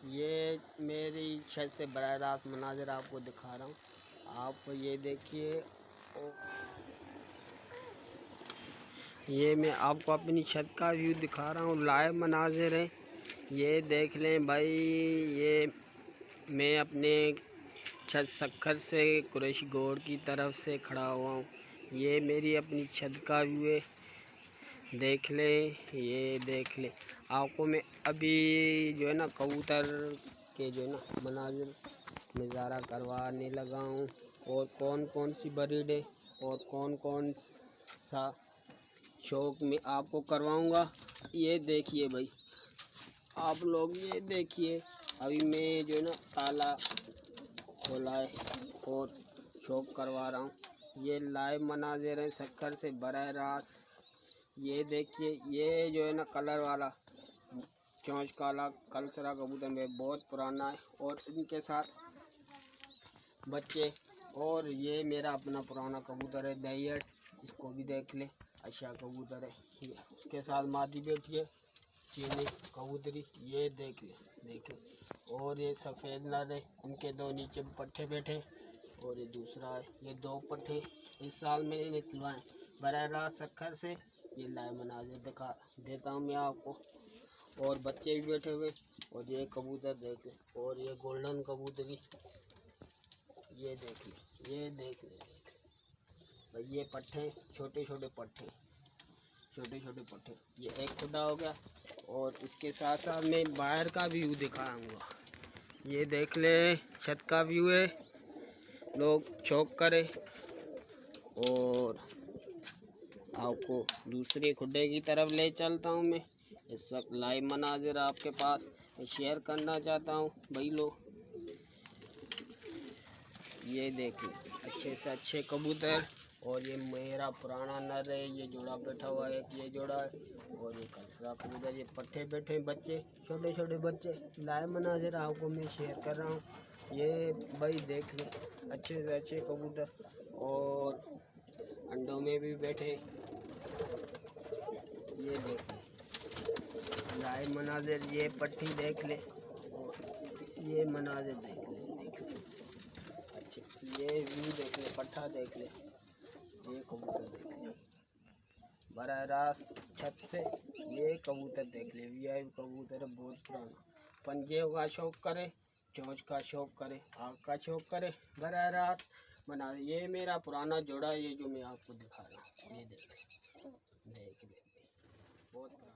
ये मेरी छत से बराह रास्त मनाज़िर आपको दिखा रहा हूँ। आप ये देखिए, ये मैं आपको अपनी छत का व्यू दिखा रहा हूँ। लाइव मनाज़िर है, ये देख लें भाई। ये मैं अपने छत सक्खर से कुरैशी गोड़ की तरफ से खड़ा हुआ हूँ। ये मेरी अपनी छत का व्यू है, देख ले, ये देख ले। आपको मैं अभी जो है ना कबूतर के जो है ना मनाज़िर नज़ारा करवाने लगा हूँ, और कौन कौन सी ब्रीड है और कौन कौन सा शौक में आपको करवाऊँगा। ये देखिए भाई, आप लोग ये देखिए। अभी मैं जो है ना ताला खोला है और शौक करवा रहा हूँ। ये लाइव मनाज़िर है सक्खर से बराह रास्त। ये देखिए, ये जो है ना कलर वाला चोंच काला कलसरा कबूतर में बहुत पुराना है, और इनके साथ बच्चे। और ये मेरा अपना पुराना कबूतर है दैयड, इसको भी देख ले, अच्छा कबूतर है। ये उसके साथ मादी बैठी है चीनी कबूतरी, ये देख ले, देखिए। और ये सफ़ेद नर है, इनके दो नीचे पट्ठे बैठे, और ये दूसरा है, ये दो पट्ठे इस साल मैंने निकलवाए बराह रास्त सक्खर से। ये लाइव मनाज़िर दिखा देता हूँ मैं आपको, और बच्चे भी बैठे हुए। और ये कबूतर देख ले, और ये गोल्डन कबूतरी, ये देख ले, ये देख ले, भाई। ये पट्ठे छोटे छोटे पट्ठे, छोटे छोटे पट्ठे। ये एक खुदा हो गया, और इसके साथ साथ मैं बाहर का व्यू दिखाऊंगा। ये देख ले, छत का व्यू है, लोग शौक करे। और आपको दूसरे खुडे की तरफ ले चलता हूँ मैं। इस वक्त लाइव मनाज़िर आपके पास मैं शेयर करना चाहता हूँ भाई लोग। ये देखिए, अच्छे से अच्छे कबूतर। और ये मेरा पुराना नर है, ये जोड़ा बैठा हुआ है, ये जोड़ा है। और ये कलसरा कबूतर, ये पट्ठे बैठे बच्चे, छोटे छोटे बच्चे। लाइव मनाज़िर आपको मैं शेयर कर रहा हूँ। ये भाई देख ले, अच्छे से अच्छे कबूतर, और अंडों में भी बैठे। ये देख ले लाइव मनाज़िर, ये पट्टी देख ले, और ये मनाज़िर देख ले, देख ले अच्छे। ये व्यू देख ले, पट्ठा देख ले, ये कबूतर देख ले बराह रास्त छत से। ये कबूतर देख ले, वीआईपी कबूतर है, बहुत पुराना। पंजे का शौक करे, चोंच का शौक करे, आँख का शौक करे, बराह रास्त बना। ये मेरा पुराना जोड़ा है, ये जो मैं आपको दिखा रहा हूँ, ये देख ले, बहुत पुराना।